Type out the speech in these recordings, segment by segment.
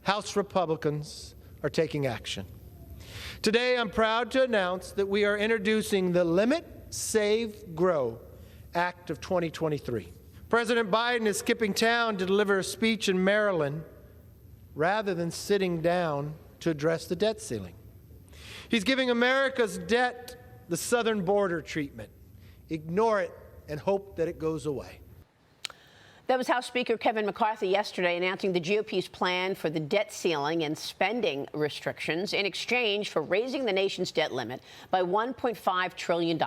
House Republicans are taking action. Today, I'm proud to announce that we are introducing the Limit, Save, Grow Act of 2023. President Biden is skipping town to deliver a speech in Maryland rather than sitting down to address the debt ceiling. He's giving America's debt the southern border treatment. Ignore it and hope that it goes away. That was House Speaker Kevin McCarthy yesterday announcing the GOP's plan for the debt ceiling and spending restrictions in exchange for raising the nation's debt limit by $1.5 trillion.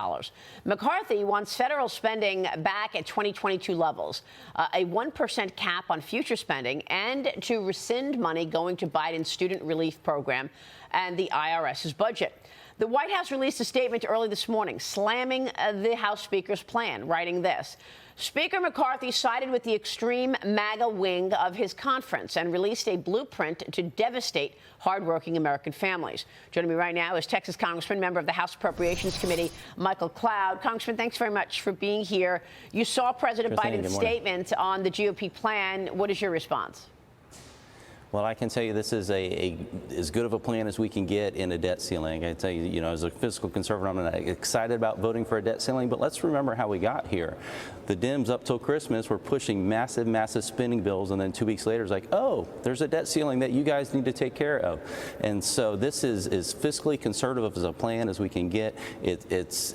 McCarthy wants federal spending back at 2022 levels, a 1% cap on future spending, and to rescind money going to Biden's student relief program and the IRS's budget. The White House released a statement early this morning slamming the House Speaker's plan, writing this. Speaker McCarthy sided with the extreme MAGA wing of his conference and released a blueprint to devastate hardworking American families. Joining me right now is Texas Congressman, member of the House Appropriations Committee, Michael Cloud. Congressman, thanks very much for being here. You saw President Biden's statement on the GOP plan. What is your response? Well, I can tell you this is as good of a plan as we can get in a debt ceiling. I tell you, as a fiscal conservative, I'm not excited about voting for a debt ceiling, but let's remember how we got here. The Dems, up till Christmas, were pushing massive, massive spending bills, and then 2 weeks later, it's like, oh, there's a debt ceiling that you guys need to take care of. And so this is as fiscally conservative as a plan as we can get. It's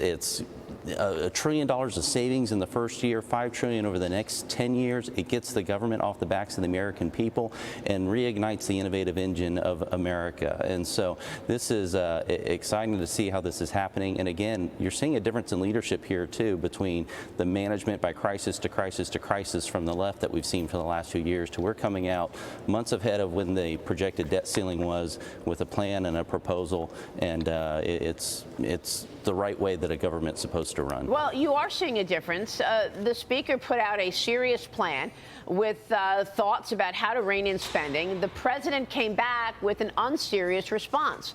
$1 trillion of savings in the first year, $5 trillion over the next 10 years. It gets the government off the backs of the American people and reignites the innovative engine of America. And so this is exciting to see how this is happening. And again, you're seeing a difference in leadership here too, between the management by crisis to crisis to crisis from the left that we've seen for the last few years to we're coming out months ahead of when the projected debt ceiling was, with a plan and a proposal. And it's the right way that a government's supposed to run. Well, you are seeing a difference. The Speaker put out a serious plan with thoughts about how to rein in spending. The President came back with an unserious response,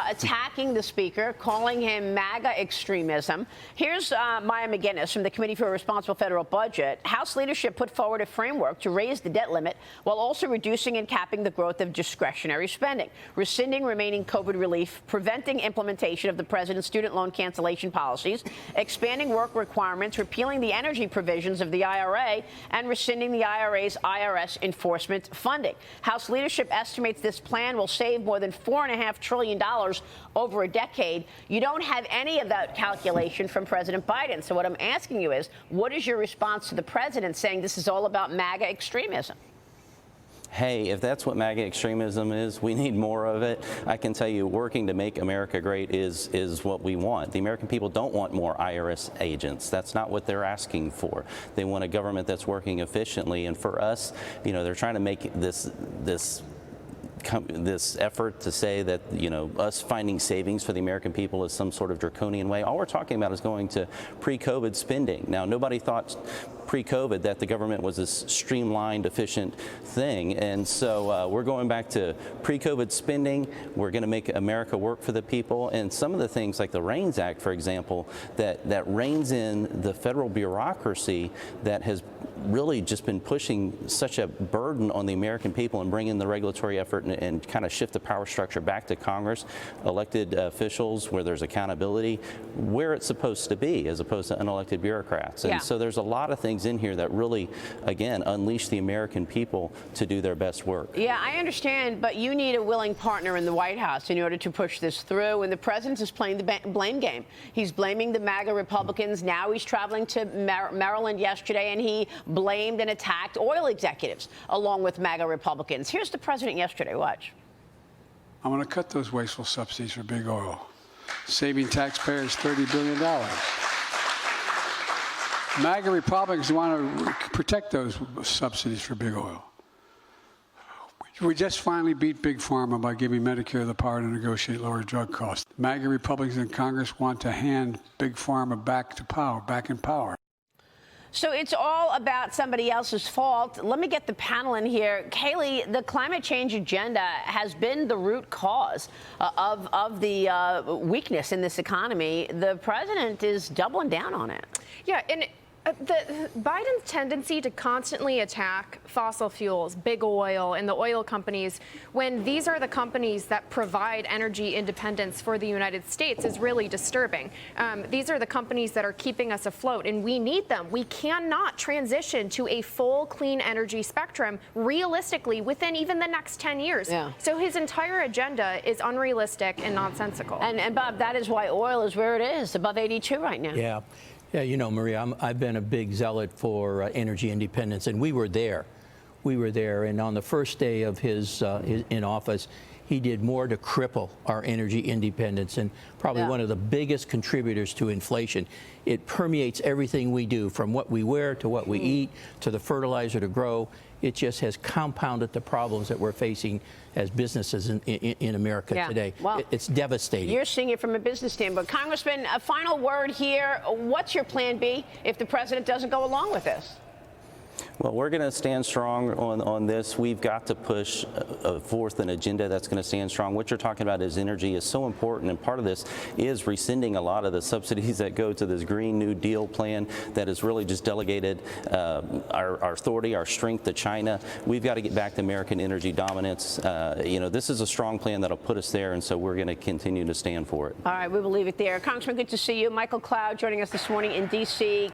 attacking the Speaker, calling him MAGA extremism. Here's Maya McGinnis from the Committee for a Responsible Federal Budget. House leadership put forward a framework to raise the debt limit while also reducing and capping the growth of discretionary spending, rescinding remaining COVID relief, preventing implementation of the President's student loan cancellation policies, expanding work requirements, repealing the energy provisions of the IRA, and rescinding the IRA's IRS enforcement funding. House leadership estimates this plan will save more than $4.5 trillion over a decade. You don't have any of that calculation from President Biden. So what I'm asking you is, what is your response to the President saying this is all about MAGA extremism? Hey, if that's what MAGA extremism is, we need more of it. I can tell you, working to make America great is what we want. The American people don't want more IRS agents. That's not what they're asking for. They want a government that's working efficiently. And for us, they're trying to make this effort to say that, us finding savings for the American people is some sort of draconian way. All we're talking about is going to pre-COVID spending. Now, nobody thought pre-COVID that the government was this streamlined, efficient thing. And so we're going back to pre-COVID spending. We're going to make America work for the people. And some of the things like the REINS Act, for example, that reins in the federal bureaucracy that has really just been pushing such a burden on the American people and bringing the regulatory effort and kind of shift the power structure back to Congress, elected officials where there's accountability, where it's supposed to be, as opposed to unelected bureaucrats. And so there's a lot of things in here that really, again, unleash the American people to do their best work. Yeah, I understand, but you need a willing partner in the White House in order to push this through. And the President is playing the blame game. He's blaming the MAGA Republicans. Now he's traveling to Maryland yesterday, and he blamed and attacked oil executives along with MAGA Republicans. Here's the President yesterday. Watch. I want to cut those wasteful subsidies for big oil, saving taxpayers $30 billion. MAGA Republicans want to protect those subsidies for big oil. We just finally beat Big Pharma by giving Medicare the power to negotiate lower drug costs. MAGA Republicans in Congress want to hand Big Pharma back in power. So it's all about somebody else's fault. Let me get the panel in here. Kayleigh, the climate change agenda has been the root cause of the weakness in this economy. The president is doubling down on it. Yeah, and Biden's tendency to constantly attack fossil fuels, big oil, and the oil companies, when these are the companies that provide energy independence for the United States, is really disturbing. These are the companies that are keeping us afloat, and we need them. We cannot transition to a full clean energy spectrum realistically within even the next 10 years. Yeah. So his entire agenda is unrealistic and nonsensical. And Bob, that is why oil is where it is, above 82 right now. Yeah. Yeah, you know, Maria, I've been a big zealot for energy independence, and we were there. We were there, and on the first day of his in office, he did more to cripple our energy independence, and probably one of the biggest contributors to inflation. It permeates everything we do, from what we wear to what we eat to the fertilizer to grow. It just has compounded the problems that we're facing as businesses in America today. Well, it's devastating. You're seeing it from a business standpoint. Congressman, a final word here. What's your plan B if the president doesn't go along with this? Well, we're going to stand strong on this. We've got to push forth an agenda that's going to stand strong. What you're talking about is energy is so important, and part of this is rescinding a lot of the subsidies that go to this Green New Deal plan that has really just delegated our authority, our strength to China. We've got to get back to American energy dominance. You know, this is a strong plan that'll put us there, and so we're going to continue to stand for it. All right, we will leave it there. Congressman, good to see you. Michael Cloud joining us this morning in D.C.